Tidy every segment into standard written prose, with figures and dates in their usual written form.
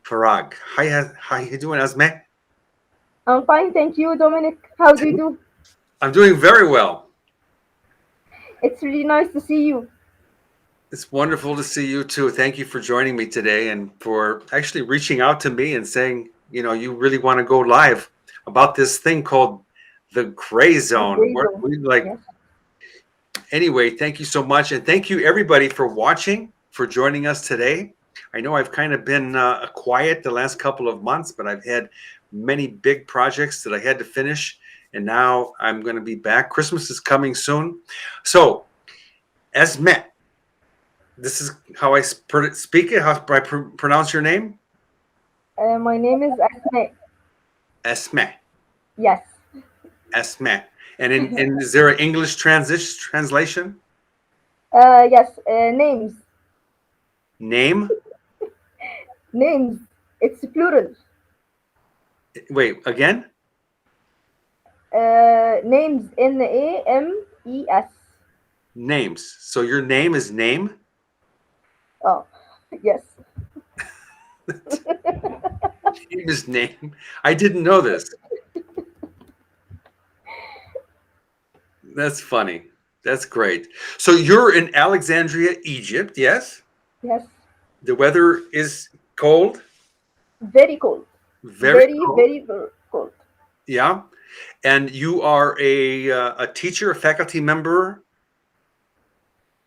Farrag. Hi, how you doing, Asmaa? I'm fine, thank you, Dominic. How do you do? I'm doing very well. It's really nice to see you. It's wonderful to see you too. Thank you for joining me today and for actually reaching out to me and saying, you really want to go live about this thing called the gray The zone. gray zone. We like Yes. anyway, thank you so much. And thank you everybody for watching, for joining us today. I know I've kind of been quiet the last couple of months, but I've had many big projects that I had to finish. And now I'm going to be back. Christmas is coming soon. So, as met, this is how I speak it, how I pronounce your name. My name is Asma. Esme. Yes. Esme. And is there an English translation? Yes. Names. Name? Names. It's plural. Wait, again? Names. Names. Names. So your name is name? Oh, yes. Name is name. I didn't know this. That's funny. That's great. So you're in Alexandria, Egypt, yes? Yes. The weather is cold, Very cold. very Very, cold. very, very cold. Yeah. And you are a teacher, a faculty member,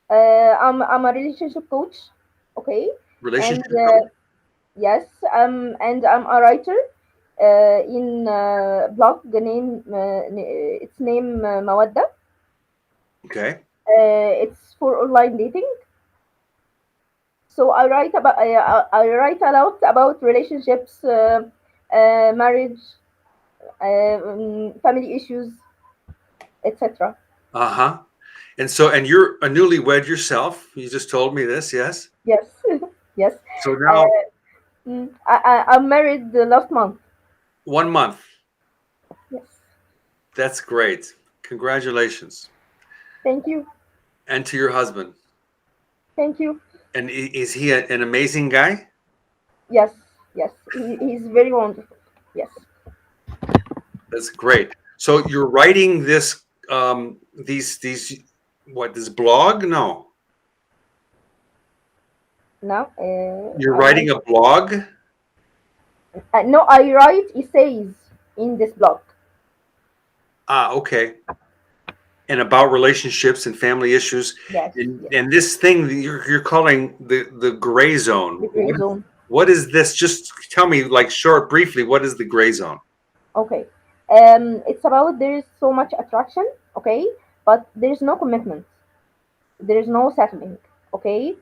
I'm a relationship coach. Okay. And relationship coach. yes, and I'm a writer in blog. The name, its name Mawadda. Okay. It's for online dating. So I write a lot about relationships, marriage, family issues, etc. Uh-huh. And you're a newlywed yourself. You just told me this, yes? Yes, yes. So Uh, now I'm married last month. 1 month. Yes, That's great. Congratulations. thank you, And to your husband. thank you. And is he an amazing guy? Yes, yes. He's very wonderful. Yes. That's great. So you're writing this these what, this blog? No. Now, You're writing a blog? no, I write essays in this blog. Ah, okay. And about relationships and family issues. Yes, And yes. and this thing that you're calling the gray The zone. gray zone. What is this? Just tell me, like, short, briefly, what is the gray zone? Okay. It's about there is so much attraction, okay, but there is no commitment. There is no settling, okay.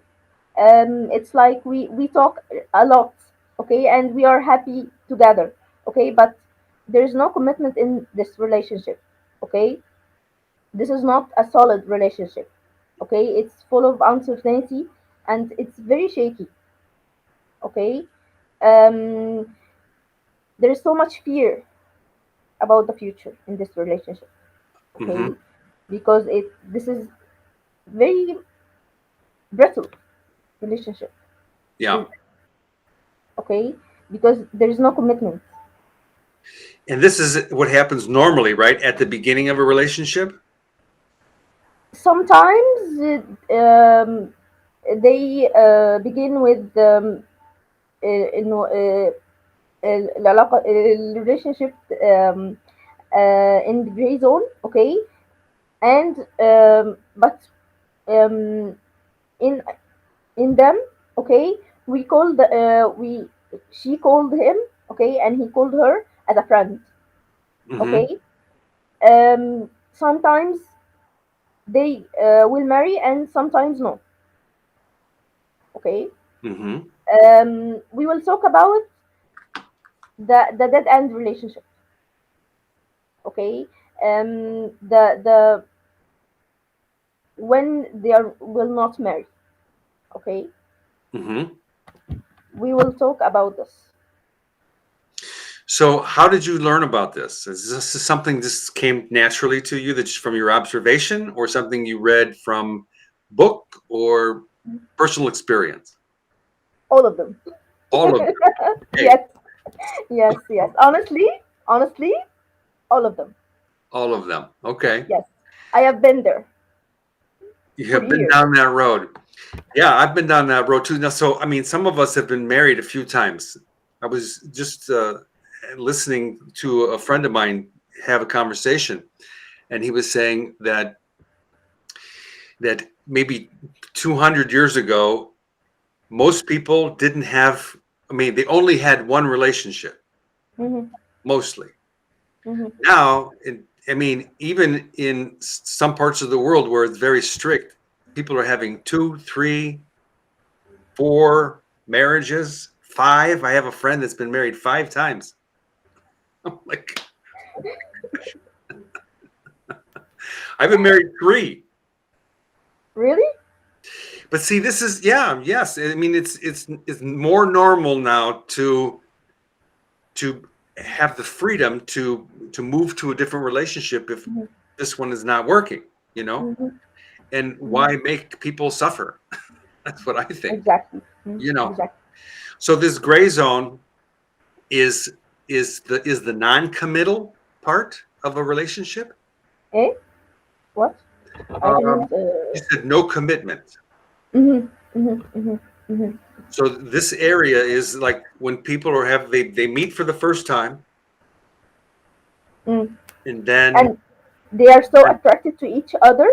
It's like we talk a lot, okay, and we are happy together, okay, but there is no commitment in this relationship, okay. This is not a solid relationship, okay. It's full of uncertainty and it's very shaky, okay. Um, there is so much fear about the future in this relationship, Mm-hmm. okay, because it this is very brittle relationship, Yeah. is okay, because there is no commitment. And this is what happens normally, right? At the beginning of a relationship? Sometimes they begin with إنه العلاقة relationship in the gray zone, okay, and but um, in them, okay, we called we she called him, okay, and he called her as a friend, Mm-hmm. okay. Sometimes they will marry and sometimes no, okay. Mm-hmm. We will talk about the dead end relationship, okay. The when they will not marry, okay. Mm-hmm. We will talk about this. So, how did you learn about this? Is this something this came naturally to you, that's from your observation, or something you read from book or personal experience? All of them. All of them. Okay. Yes, yes, yes. Honestly, all of them. All of them. Okay. Yes, I have been there You for have been years. down that road. Yeah, I've been down that road too. Now, so I mean, some of us have been married a few times. I was just listening to a friend of mine have a conversation, and he was saying that maybe 200 years ago, most people didn't have. I mean, they only had one relationship Hmm. mostly. Hmm. Now, I mean, even in some parts of the world where it's very strict, people are having two, three, four marriages, five. I have a friend that's been married five times. I'm like, I've been married three. Really? But see, this is yeah, yes. I mean, it's more normal now to have the freedom to move to a different relationship if Hmm. this one is not working, you know? Hmm. And Hmm. why make people suffer? That's what I think, Exactly. Hmm. you know. Exactly. So this gray zone is is the non-committal part of a relationship. Eh? What? I Um, didn't. you said no commitment. Mhm, mhm, mhm, mhm. So this area is like when people are have they meet for the first time, Mm. and then And they are so attracted to each other,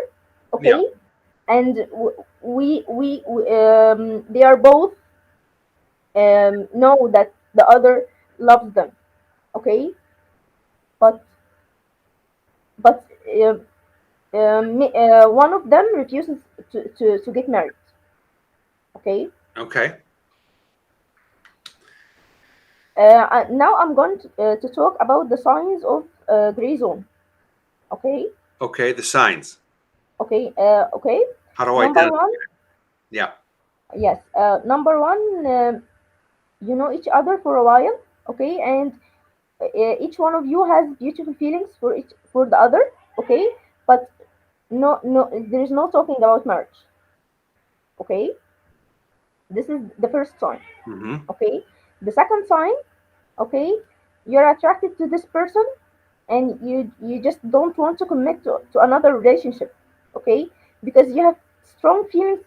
yeah, okay? And they are both know that the other loves them, okay? But but one of them refuses to get married, okay? okay, Now I'm going to talk about the signs of gray zone, okay? okay. The signs. Okay, okay. How do I Number identify? one, Yeah. yes. Number one, you know each other for a while, okay, and each one of you has beautiful feelings for the other, okay, but no, there is no talking about marriage, okay. This is the first sign, Mm-hmm. okay. The second sign, okay, you're attracted to this person and you just don't want to commit to another relationship, okay, because you have strong feelings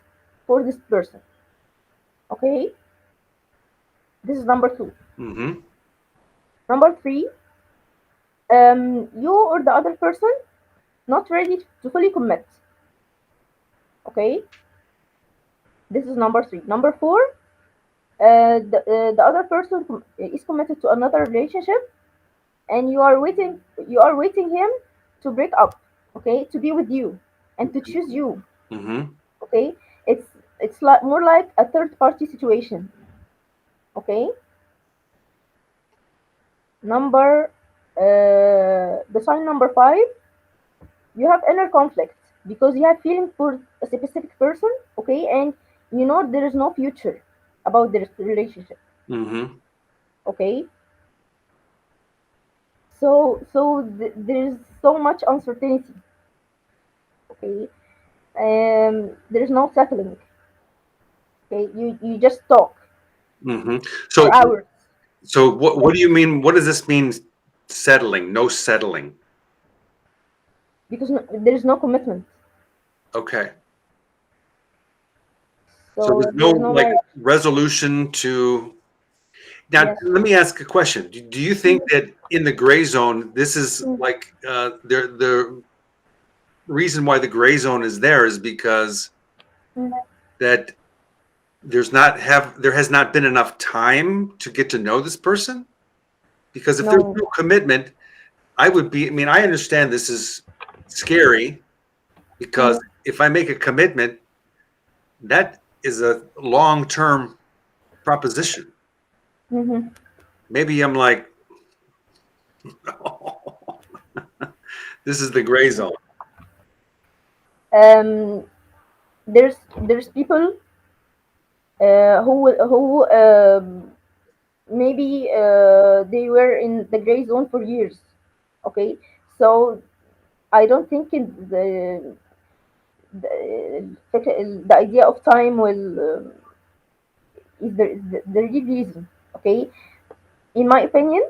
for this person, okay. This is number two. Mm-hmm. Number three, you or the other person not ready to fully commit, okay. This is number three. Number four, the other person is committed to another relationship and you are waiting him to break up, okay, to be with you and to choose you, Mm-hmm. okay. It's like more like a third party situation, okay. Number the sign number five, you have inner conflict because you have feeling for a specific person, okay, and you know there is no future about this relationship, Mm-hmm. okay. So there is so much uncertainty, okay. There is no settling, okay. You just talk Mm-hmm. for So hours. so what Yes, do you mean? What does this mean? Settling? No settling. because there is no commitment, Okay. So so there's no there is no like marriage. resolution to. Now, Yes. let me ask a question. Do you think Mhm. that in the gray zone, this is Mhm. like the reason why the gray zone is there is because Mhm. that there has not been enough time to get to know this person? Because if there's No. no commitment, I mean, I understand this is scary because Mhm. if I make a commitment, that is a long-term proposition. Mhm. Maybe I'm like, this is the gray zone. um there's people who maybe they were in the gray zone for years, okay. So I don't think the idea of time will is the real reason. Okay, in my opinion,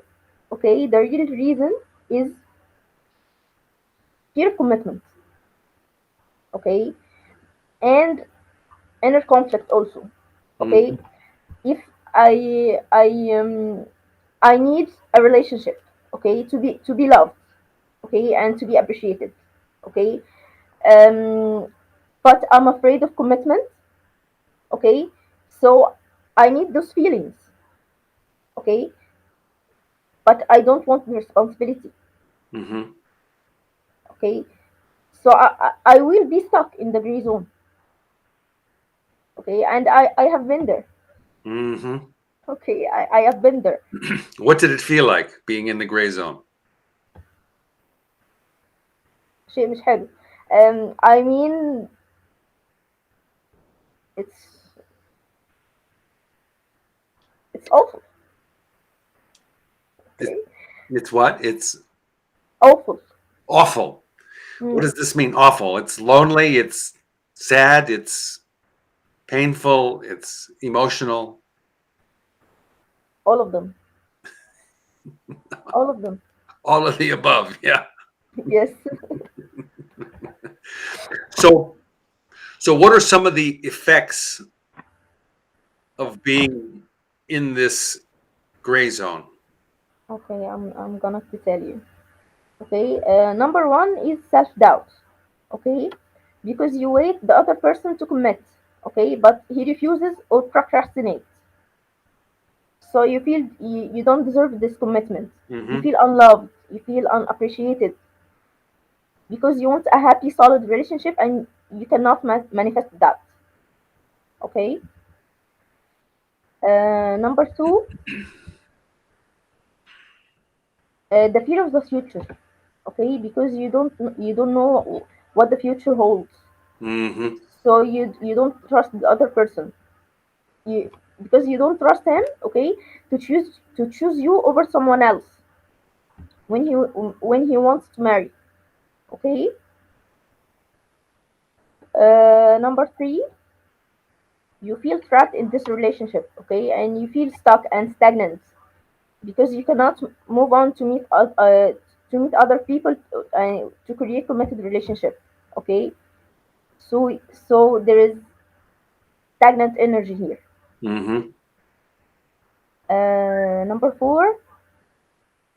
okay, the real reason is fear of commitment. Okay, and inner conflict also. Okay, Mhm. if I I need a relationship, okay, to be loved, okay, and to be appreciated, okay, um, but I'm afraid of commitment, okay, so I need those feelings, okay, but I don't want the responsibility, Mhm. okay, so I will be stuck in the gray zone, okay, and I have been there, Mhm. okay, I have been there. What did it feel like being in the gray zone? شيء مش حلو. I mean, it's it's awful, It, okay, it's what? It's awful. awful. What Mm, does this mean? Awful. It's lonely. It's sad. It's painful. It's emotional. all of them, all of them. All of the above. Yeah. Yes. So, so what are some of the effects of being in this gray zone? Okay, I'm gonna to tell you. Okay, number one is self doubt. Okay, because you wait the other person to commit. Okay, but he refuses or procrastinates. So you don't deserve this commitment. You Hmm. feel unloved. You feel unappreciated because you want a happy, solid relationship and you cannot manifest that. Okay. Number two, the fear of the future. Okay, because you don't know what the future holds, Hmm. so you don't trust the other person. You Because you don't trust him. Okay, to choose you over someone else when he wants to marry. Okay. Number three, you feel trapped in this relationship. Okay, and you feel stuck and stagnant because you cannot move on to meet other people to create committed relationship. Okay, so there is stagnant energy here. Hmm. Number four,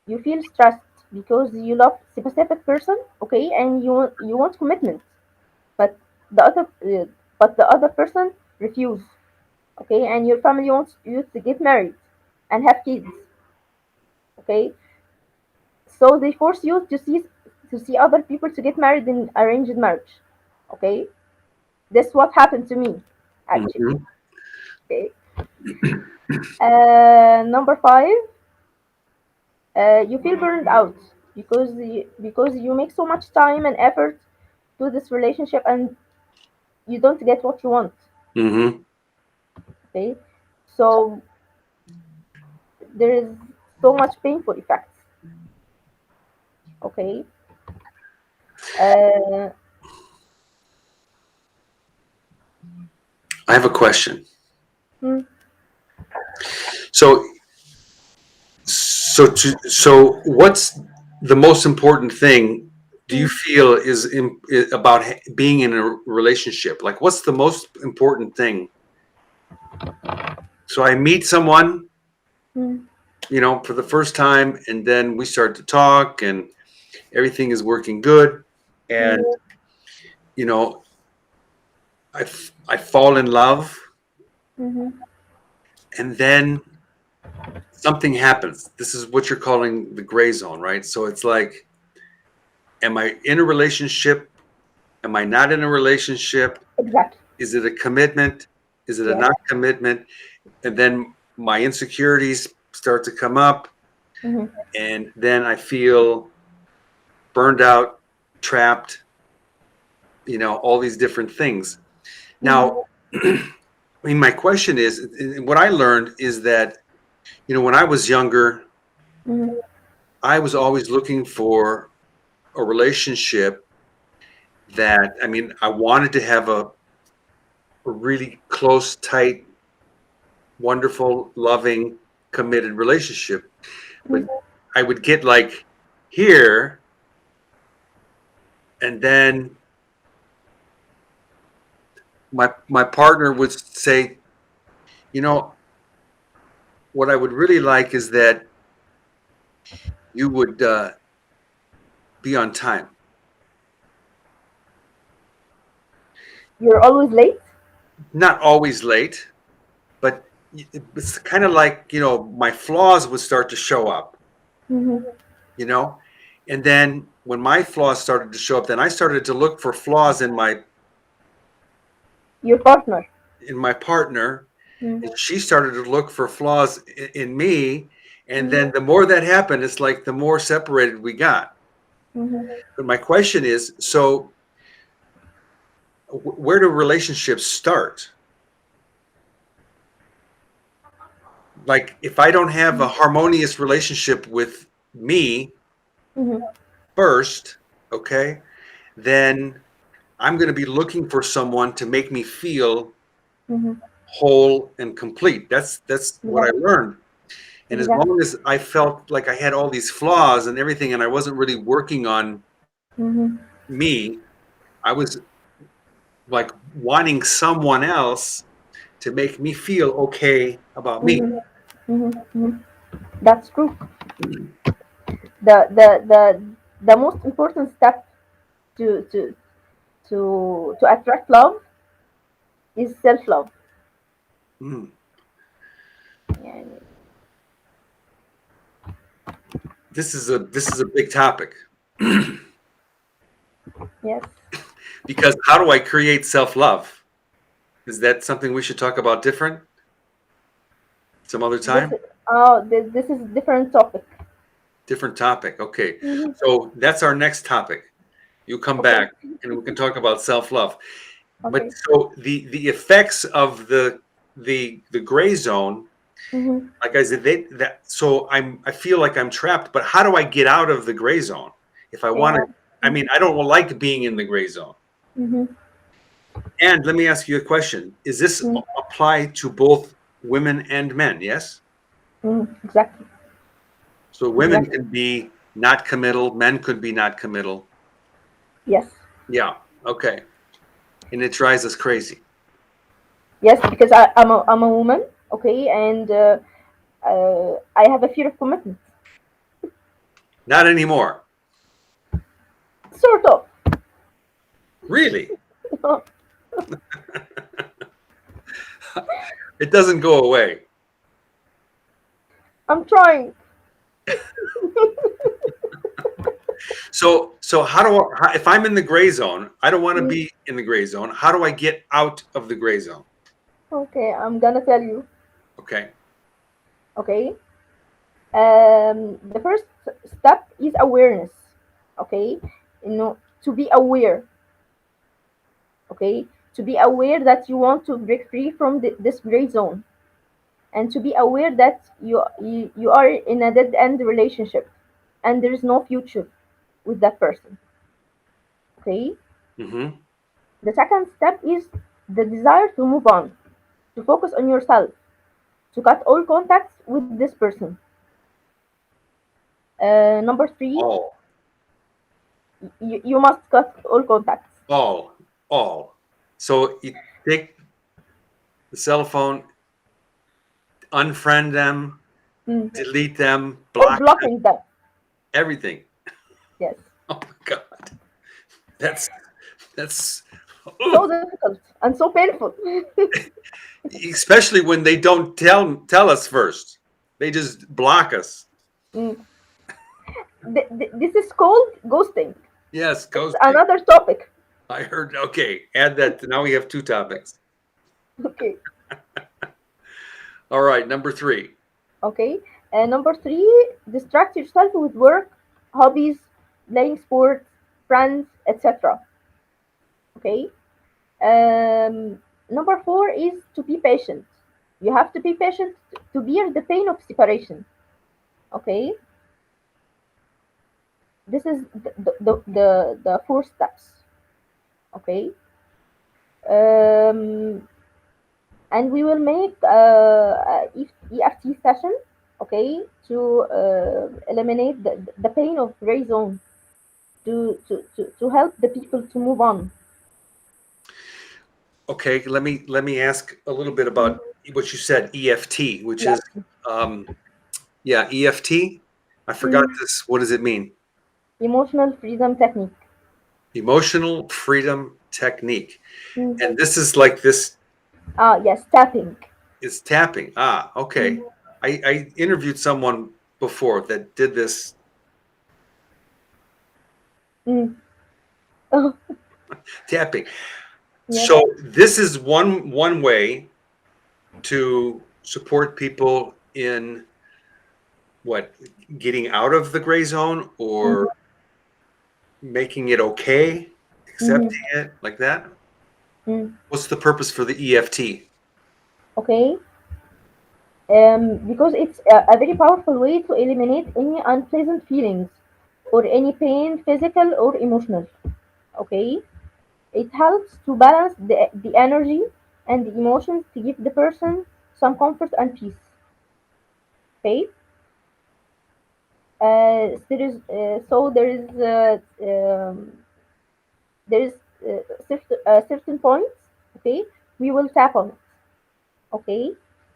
you feel stressed because you love specific person, okay, and you want commitment, but the other person refuse, okay, and your family wants you to get married and have kids, okay, so they force you to see other people to get married in arranged marriage, okay. This what happened to me actually. Hmm. Okay. Number five, you feel burned out because you make so much time and effort to this relationship and you don't get what you want. Hmm. Okay, so there is so much painful effects. Okay. uh, I have a question. hmm, So, so what's the most important thing do you hmm, feel about being in a relationship? Like, what's the most important thing? So I meet someone, hmm, for the first time, and then we start to talk, and everything is working good, and hmm, you know, I fall in love, hmm, and then something happens. This is what you're calling the gray zone, right? So it's like, am I in a relationship? Am I not in a relationship? exactly. Is it a commitment? Is it a Yes. not commitment? And then my insecurities start to come up, Hmm. and then I feel burned out, trapped, all these different things. Hmm. Now, I mean, my question is, what I learned is that, when I was younger, Hmm. I was always looking for a relationship that, I mean, I wanted to have a really close, tight wonderful, loving, committed relationship. But Mhm. I would get like here, and then my partner would say, you know, what I would really like is that you would be on time. You're always late. Not always late, but it's kind of like, my flaws would start to show up, Hmm. you know? And then when my flaws started to show up, then I started to look for flaws Your partner. in my partner, and Hmm. she started to look for flaws in me. And Hmm. then the more that happened, it's like the more separated we got. Hmm. But my question is, so where do relationships start? Like if I don't have a harmonious relationship with me Hmm. first, okay, then I'm going to be looking for someone to make me feel Hmm. whole and complete. That's what I Exactly. learned. And as Exactly. long as I felt like I had all these flaws and everything, and I wasn't really working on Hmm. me, I was like wanting someone else to make me feel okay about me. Hmm. Hmm. Hmm. That's true. The most important step to to to attract love is self love. Mm. يعني. This is a big topic. Yes. Because how do I create self-love? Is that something we should talk about different some other This time? this is different topic. Different topic. Okay. Hmm. So that's our next topic. You come Okay. back and we can talk about self-love. But Okay. so the effects of the gray zone, Hmm. like I said, I feel like I'm trapped, but how do I get out of the gray zone? If I want Yeah. to, I mean, I don't like being in the gray zone. Hmm. And let me ask you a question. Is this apply to both women and men? Yes? Exactly. So women Exactly. can be not committal, men could be not committal. Yes. Yeah. Okay. And it drives us crazy. Yes, because I'm a woman. Okay, and I have a fear of commitment. Not anymore. Sort of. Really. It doesn't go away. I'm trying. So if I'm in the gray zone, I don't want to be in the gray zone. How do I get out of the gray zone? Okay, I'm gonna tell you. Okay. Okay. The first step is awareness. Okay, to be aware. Okay, to be aware that you want to break free from this gray zone, and to be aware that you are in a dead end relationship, and there is no future with that person. Okay. Mm-hmm. The second step is the desire to move on, to focus on yourself, to cut all contacts with this person. Number three, All, you must cut all contacts. all, all. So you take the cell phone, unfriend them, Mm. delete them, Or block them, blocking them. everything. Yes. Oh my God. That's that's So ugh. difficult and so painful. Especially when they don't tell us first. They just block us. Mm. This is called ghosting. Yes, It's ghosting. another topic. I heard. Okay, add that. Now we have two topics. Okay. All right, number three. Okay. Number three, distract yourself with work, hobbies, playing sports, friends, etc. Okay. Number four is to be patient. You have to be patient to bear the pain of separation. Okay. This is the four steps. Okay. Um, and we will make EFT session, okay, to eliminate the pain of gray zone, to help the people to move on. Okay, let me ask a little bit Mm, about what you said, EFT, which yes. is um, yeah, EFT. I forgot Mm, this. What does it mean? emotional freedom technique. Emotional freedom technique. Mm. And this is like this Yes, tapping. is tapping. Ah, okay. Mm, I interviewed someone before that did this mm. Oh, tapping. yes. So this is one way to support people in what, getting out of the gray zone Mm-hmm. or making it okay, Mm-hmm. accepting it like that. Mm. What's the purpose for the EFT? Okay. Because it's a very powerful way to eliminate any unpleasant feelings or any pain, physical or emotional. Okay. It helps to balance the energy and the emotions to give the person some comfort and peace. Okay. There is so there is certain points. Okay. We will tap on it. Okay.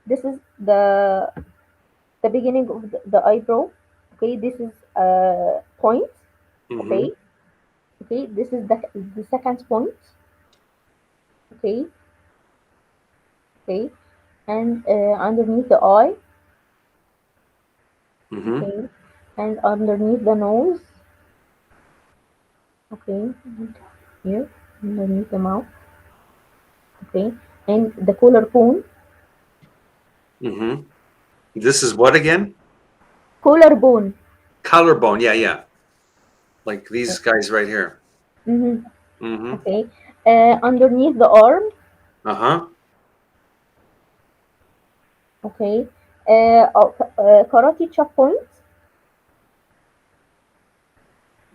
This is the beginning of the eyebrow. Okay. This is point. Mm-hmm. Okay. Okay. This is the second point. Okay. Okay. And underneath the eye. Mm-hmm. Okay, and underneath the nose. Okay, and here underneath the mouth. Okay, and the collarbone. Mm-hmm. This is what again? Collarbone. Collarbone. Yeah, yeah. Like these guys right here. Mm-hmm. Mm-hmm. Okay, underneath the arm. Uh-huh. Okay, karate chop point.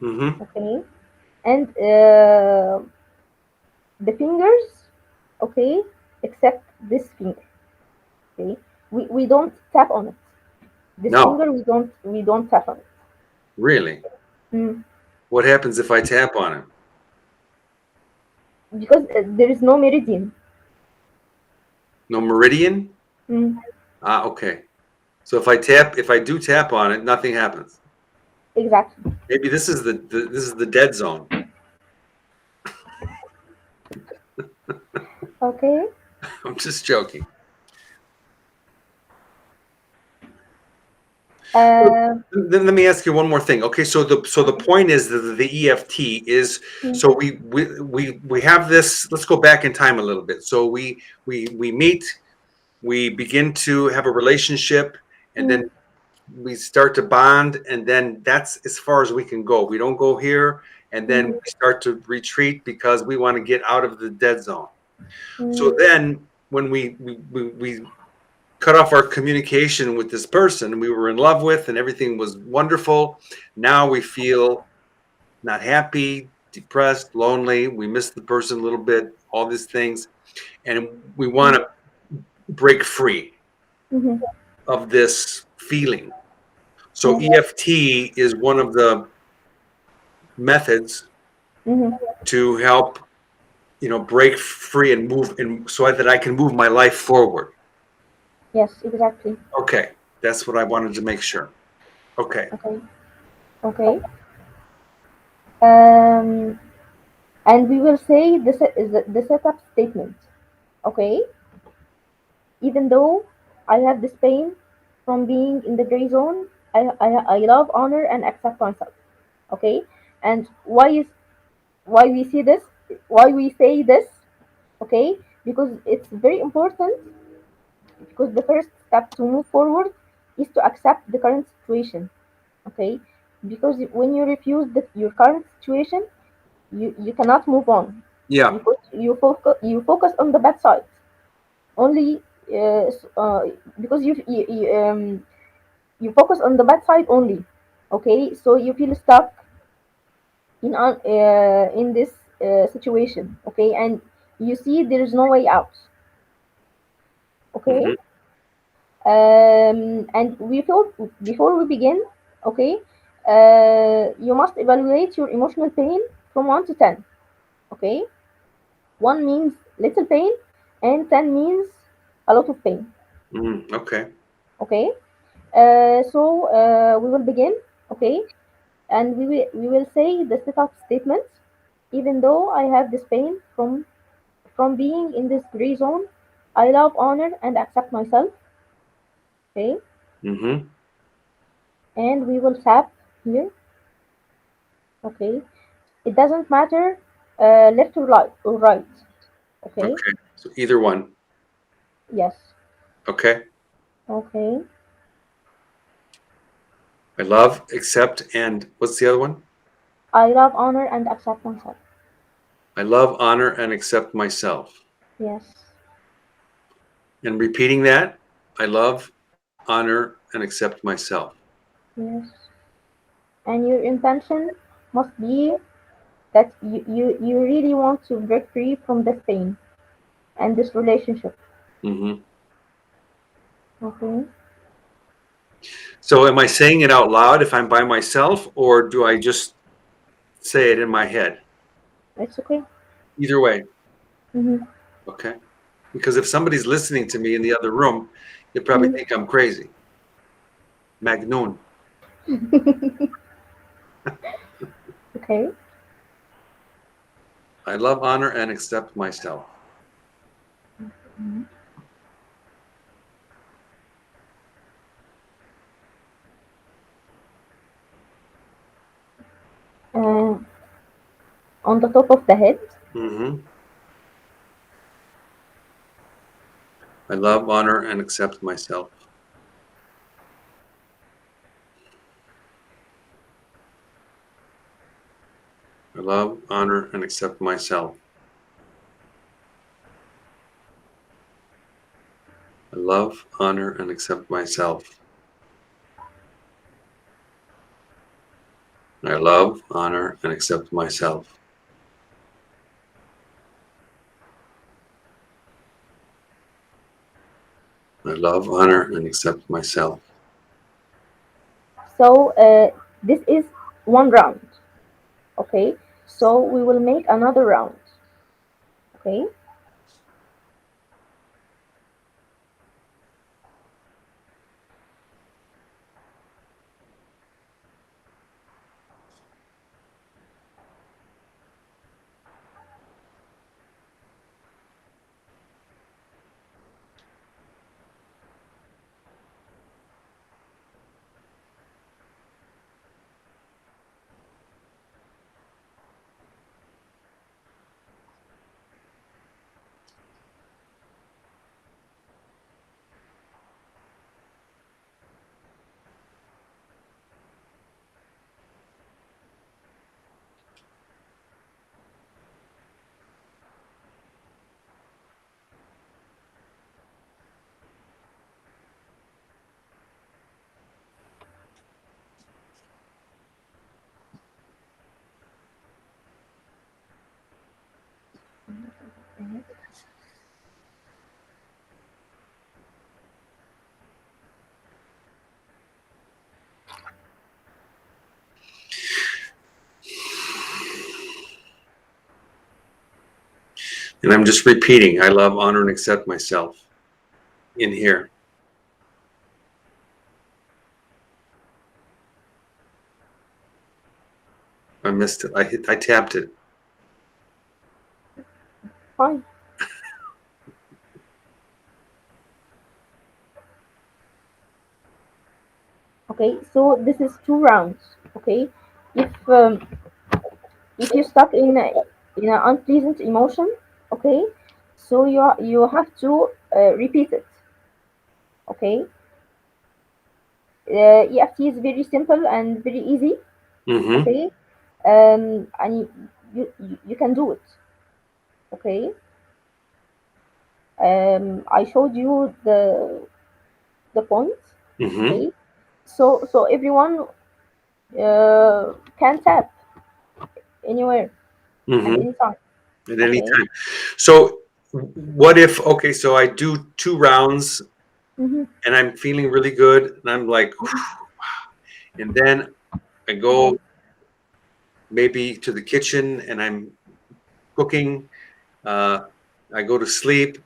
Mm-hmm. Okay, and the fingers. Okay, except this finger. Okay, we don't tap on it. This No, finger we don't tap on it. really. Mm. What happens if I tap on it? Because there is no meridian. No meridian? Mm. Ah, okay. So if I do tap on it, nothing happens. Exactly. Maybe this is the dead zone. Okay. I'm just joking. Uh, Then let me ask you one more thing. Okay, so the point is that the EFT is, mm, so we have this. Let's go back in time a little bit. So we meet, we begin to have a relationship, and then mm, we start to bond, and then that's as far as we can go. We don't go here, and then mhm, we start to retreat because we want to get out of the dead zone. So mm, then when we cut off our communication with this person we were in love with and everything was wonderful, now we feel not happy, depressed, lonely, we miss the person a little bit, all these things, and we want mm, to break free mhm, of this feeling. So mhm, EFT is one of the methods mhm. to help, break free and move, and so that I can move my life forward. Yes, exactly. Okay, that's what I wanted to make sure. Okay. Okay. Okay. Um, and we will say this is the setup statement. Okay. Even though I have this pain from being in the gray zone, I love, honor, and accept myself. Okay. And why we see this? Why we say this? Okay. Because it's very important. Because the first step to move forward is to accept the current situation. Okay, because when you refuse your current situation, you cannot move on, Yeah. because you focus on the bad side only. Because you focus on the bad side only. Okay, so you feel stuck in this situation. Okay, and you see there is no way out. Okay. Mm-hmm. And we feel before we begin, okay, you must evaluate your emotional pain from 1 to 10. Okay, 1 means little pain, and 10 means a lot of pain. Mm, okay. Okay, so we will begin. Okay, and we will say the setup statement. Even though I have this pain from being in this gray zone, I love, honor, and accept myself. Okay, Mm-hmm. and we will tap here. Okay, it doesn't matter left or right. Okay, Okay. So either one. yes. Okay. Okay, I love, accept, and what's the other one? I love, honor, and accept myself. I love, honor, and accept myself. Yes, And repeating that, I love, honor, and accept myself. yes. And your intention must be that you really want to break free from this pain and this relationship. Mm-hmm. Okay, So am I saying it out loud if I'm by myself, or do I just say it in my head? it's okay. Either way. Mm-hmm. Okay. Because if somebody's listening to me in the other room, they probably Mm-hmm. think I'm crazy. Magnoon. Okay. I love, honor, and accept myself. Mhm. Uh, on the top of the head. Mm-hmm. I love, honor, and accept myself. I love, honor, and accept myself. I love, honor, and accept myself. I love, honor, and accept myself. I love, honor, and accept myself. So this is one round. Okay. So we will make another round. Okay. And I'm just repeating I love, honor, and accept myself in here. I missed it. I tapped it. Fine. Okay. So this is two rounds. Okay. If if you're stuck in an unpleasant emotion, okay, so you have to repeat it. Okay. EFT is very simple and very easy. Mm-hmm. Okay. And you can do it. Okay. I showed you the points. Mm-hmm. Okay. So everyone can tap anywhere and Mm-hmm. anytime. At any Okay. time. So what if, okay, so I do 2 rounds Mm-hmm. and I'm feeling really good and I'm like, and then I go maybe to the kitchen and I'm cooking. Uh, I go to sleep,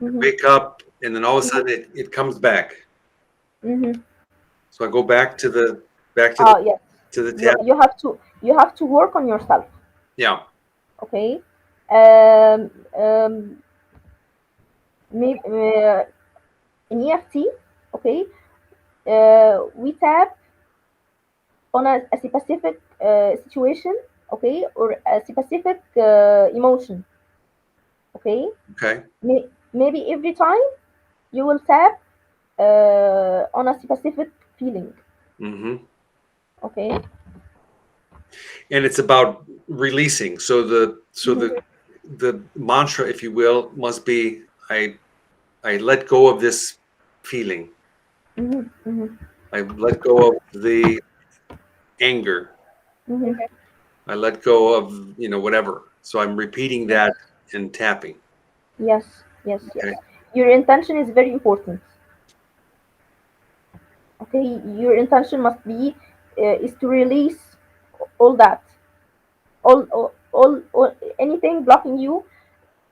Mm-hmm. wake up, and then all of a sudden it comes back. Mm-hmm. So I go back Ah, yes. to the You tap. you have to work on yourself. Yeah. Okay. Um, um, maybe in EFT. Okay. We tap on a specific situation. Okay, or a specific emotion. Okay. Okay. Maybe every time you will tap on a specific feeling. Hmm. Okay. And it's about releasing. Mm-hmm. The mantra, if you will, must be I let go of this feeling. Mm-hmm. Mm-hmm. I let go of the anger. Mm-hmm. I let go of, whatever. So I'm repeating Yes. that and tapping. Yes. Yes. Yes. Okay. Your intention is very important. Okay. Your intention must be is to release all that, all anything blocking you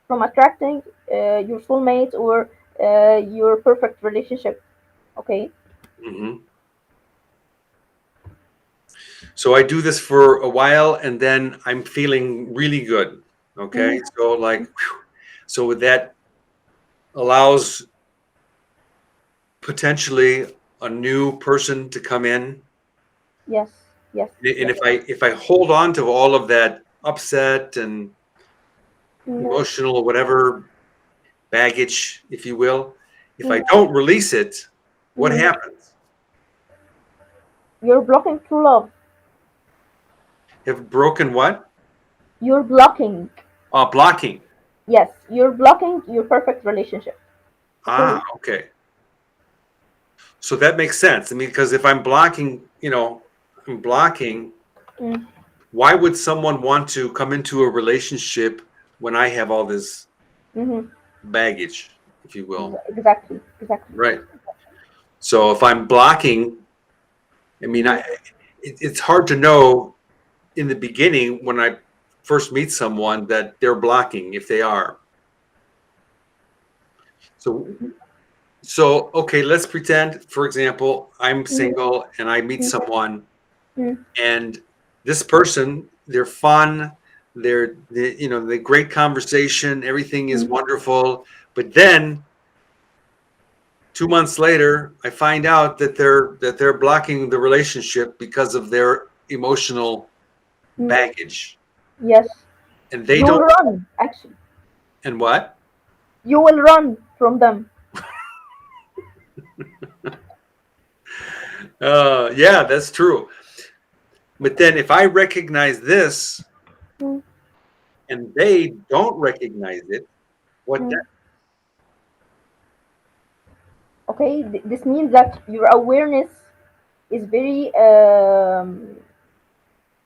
from attracting your soulmate or your perfect relationship. Okay. Hmm. So I do this for a while and then I'm feeling really good. Okay. Mm-hmm. So like, whew. So that allows potentially a new person to come in. Yes. Yes. And Yes. if I hold on to all of that upset and Mm-hmm. emotional whatever baggage, if you will, if I Mm-hmm. don't release it, what Mm-hmm. happens? You're blocking true love. Have broken what? You're blocking. Blocking. Yes, you're blocking your perfect relationship. Okay. Okay. So that makes sense. I mean, because if I'm blocking, I'm blocking, Mm. why would someone want to come into a relationship when I have all this Mm-hmm. baggage, if you will? Exactly. Exactly. Right. So if I'm blocking, I mean, Mm-hmm. it's hard to know in the beginning when I first meet someone that they're blocking if they are. So okay, let's pretend, for example, I'm Mm-hmm. single and I meet someone Mm-hmm. and this person, they're fun, they great conversation, everything is wonderful, but then 2 months later, I find out that they're blocking the relationship because of their emotional Mm-hmm. baggage, Yes. and they You will don't. run, actually. And what? You will run from them. Yeah, that's true. But then if I recognize this Mm-hmm. and they don't recognize it, what then? Okay. This means that your awareness is very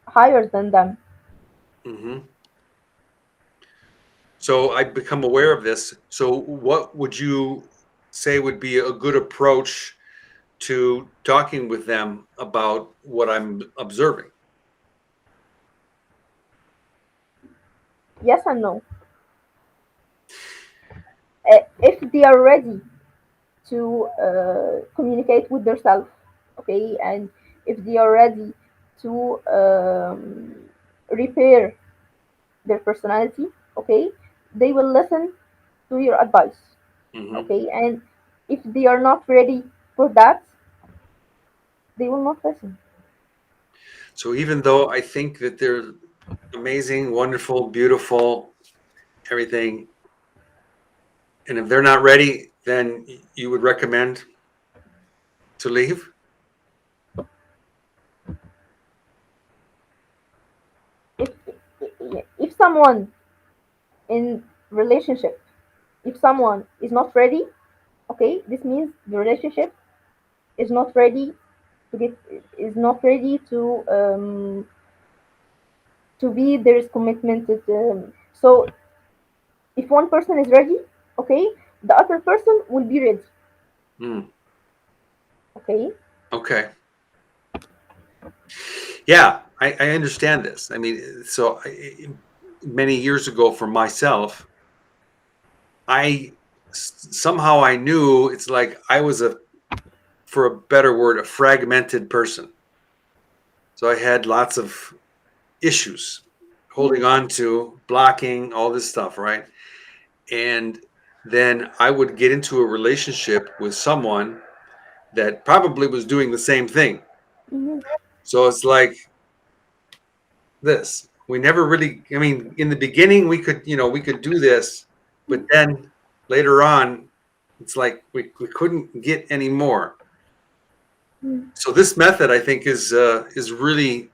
higher than them. Hmm. So I become aware of this. So what would you say would be a good approach to talking with them about what I'm observing? Yes and no. If they are ready to communicate with themselves, okay, and if they are ready to repair their personality, okay, they will listen to your advice, Hmm. okay, and if they are not ready for that, they will not listen. So even though I think that they're amazing, wonderful, beautiful, everything, and if they're not ready, then you would recommend to leave? if if someone in relationship, if someone is not ready, okay, this means the relationship is not ready to get is not ready to be there is commitment to, so If one person is ready, okay, the other person will be ready. Mm, Okay. okay. Yeah, I understand this. I mean, so many years ago for myself, I somehow I knew it's like I was for a better word, a fragmented person. So I had lots of issues holding Mhm. on to, blocking, all this stuff, right? And then I would get into a relationship with someone that probably was doing the same thing. Mhm. So it's like this. We never really, I mean, in the beginning we could do this, but then later on, it's like we couldn't get any more. Mhm. So this method, I think, is really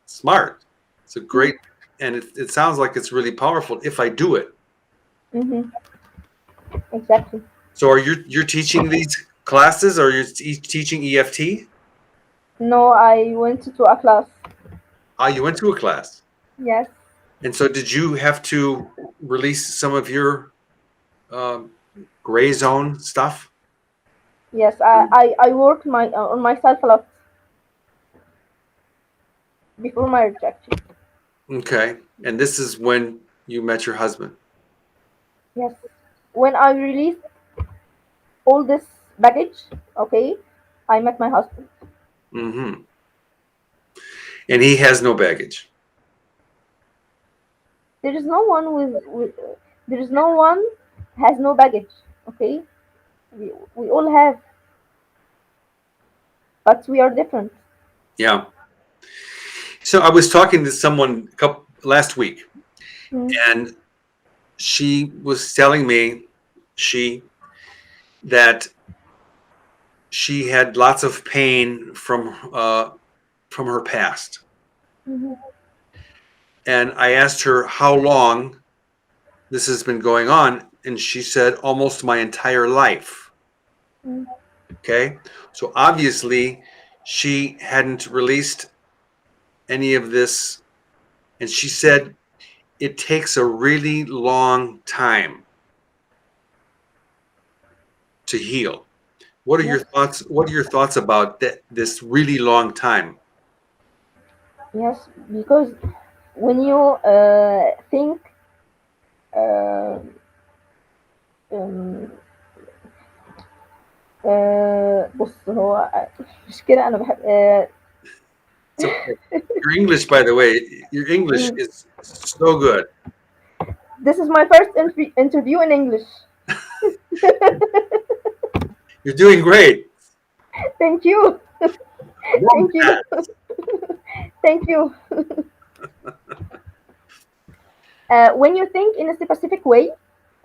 smart. It's a Mhm. great, and it sounds like it's really powerful if I do it. Mhm. Exactly. So are you're teaching these classes, or you're teaching EFT? No, I went to a class. Ah, you went to a class. Yes. And so did you have to release some of your um, gray zone stuff? Yes. I worked on myself a lot before my rejection. Okay. And this is when you met your husband. Yes. When I released all this baggage, okay, I met my husband. Hmm. And he has no baggage. There is no one there is no one has no baggage. Okay, we all have, but we are different. Yeah. So I was talking to someone last week, Mm, and she was telling me she that she had lots of pain from her past. mhm, And I asked her how long this has been going on, and she said almost my entire life. mm, Okay. So obviously she hadn't released any of this. And she said it takes a really long time to heal. What are your yes, thoughts? What are your thoughts about this really long time? yes, because when you think uh, um, بص هو مش كده انا بحب It's okay. Your English, by the way, your English mm, is so good. this is my first interview in English. You're doing great. Thank you. Love Thank you. that. Thank you. When you think in a specific way,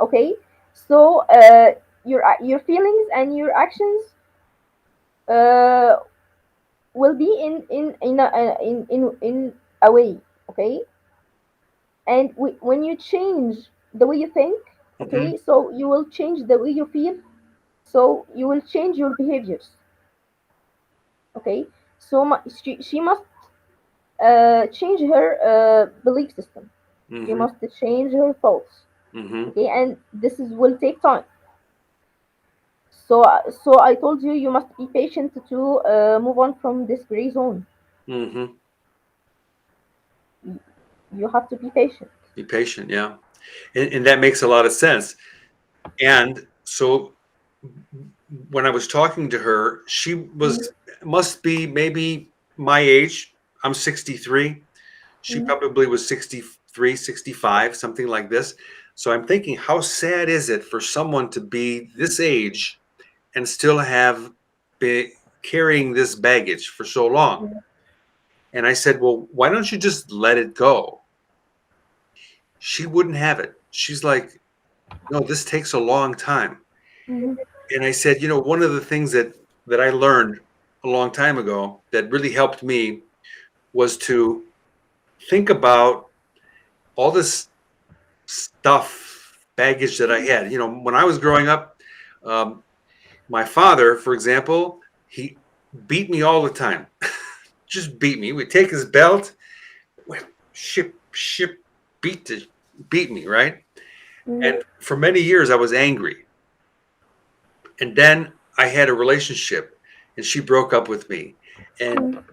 okay, so your feelings and your actions uh, will be in a way, okay, and when you change the way you think, Hmm. okay, so you will change the way you feel, so you will change your behaviors, okay, so she must change her belief system. She Hmm. must change her thoughts, Hmm. okay, and this is will take time. So I told you you must be patient to move on from this gray zone. Hmm. You have to be patient. Be patient. Yeah. And that makes a lot of sense. And so when I was talking to her, she Mhm, must be maybe my age. I'm 63. She mhm, probably was 63, 65, something like this. So I'm thinking, how sad is it for someone to be this age and still have been carrying this baggage for so long? mhm, And I said, well, why don't you just let it go? She wouldn't have it. She's like, no, this takes a long time. mhm, And I said, one of the things that I learned a long time ago that really helped me was to think about all this stuff, baggage that I mhm, had. When I was growing up, um, my father, for example, he beat me all the time. Just beat me. We'd take his belt, ship, beat me, right? Mm, And for many years, I was angry. And then I had a relationship and she broke up with me. And mm,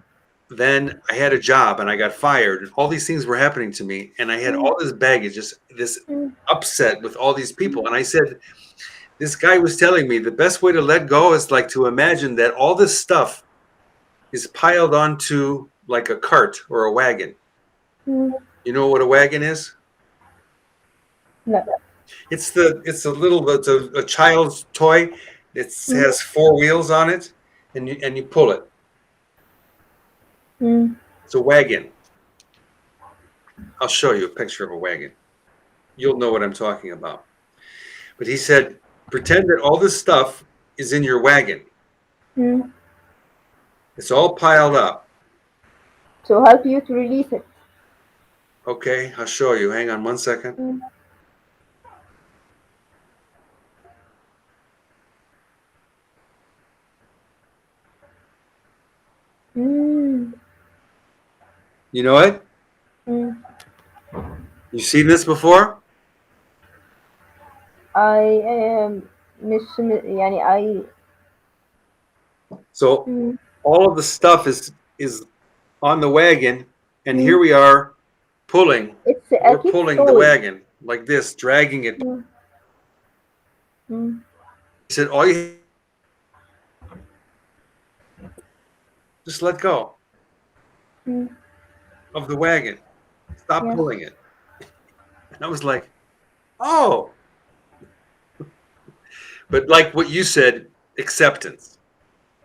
then I had a job and I got fired. And all these things were happening to me. And I had mm, all this baggage, just this mm, upset with all these people. And I said, this guy was telling me the best way to let go is like to imagine that all this stuff is piled onto like a cart or a wagon. mm. You know what a wagon is? No. It's a child's toy. It Mm, has four wheels on it, and you pull it. mm, It's a wagon. I'll show you a picture of a wagon. You'll know what I'm talking about. But he said, pretend that all this stuff is in your wagon. mm. It's all piled up. To help you to release it. Okay, I'll show you. Hang on one second. Mm, mm, You know it? mm. You seen this before? I مش يعني I So mm, all of the stuff is on the wagon, and here mm. we are pulling. It's a We're kid's pulling the toy. wagon like this, dragging it. Mm, mm, He said, all you just let go mm. of the wagon. Stop Yes, pulling it. And I was like, oh, but like what you said, acceptance.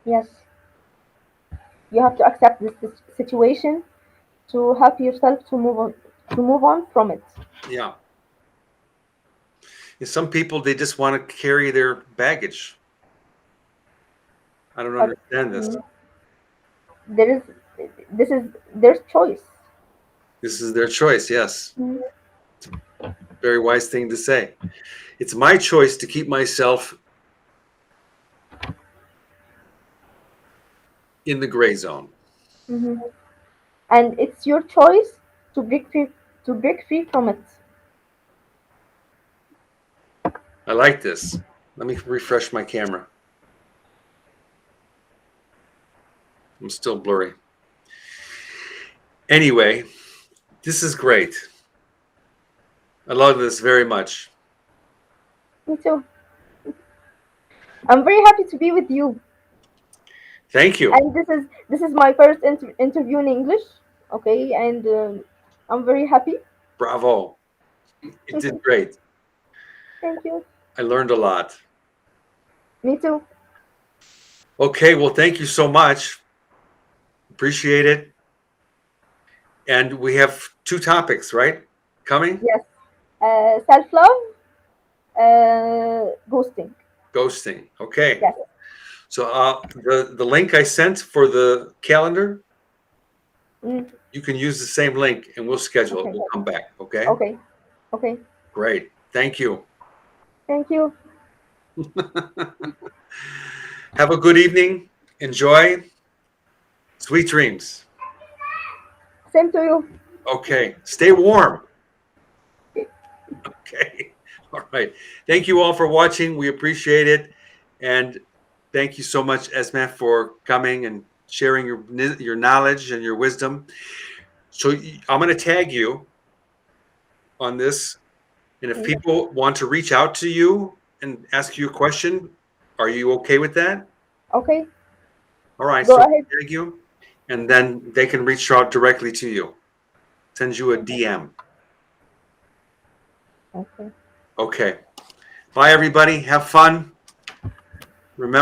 yes. You have to accept this situation to help yourself to move on from it. Yeah. And some people, they just want to carry their baggage. I don't But understand this. mm, there is this is their choice. This is their choice. Yes. Mm, Very wise thing to say. It's my choice to keep myself in the gray zone. mhm. And it's your choice to break free from it. I like this. Let me refresh my camera. I'm still blurry. Anyway, this is great. I love this very much. Me too. I'm very happy to be with you. Thank you. And this is my first interview in English. Okay, and I'm very happy. Bravo. You did great. Thank you. I learned a lot. Me too. Okay, well, thank you so much. Appreciate it. And we have two topics, right? Coming? Yes. Self love, ghosting. Ghosting. Okay. Yes. So the link I sent for the calendar, Mm, you can use the same link and we'll schedule it. okay. We'll come back. Okay. Okay. Okay. Great. Thank you. Thank you. Have a good evening. Enjoy. Sweet dreams. Same to you. Okay. Stay warm. Okay. All right. Thank you all for watching. We appreciate it. And thank you so much, Asmaa, for coming and sharing your knowledge and your wisdom. So I'm going to tag you on this. And if people want to reach out to you and ask you a question, are you okay with that? Okay. All right. Go So ahead. tag you, and then they can reach out directly to you. Send you a DM. Okay. Okay. Bye, everybody. Have fun. Remember.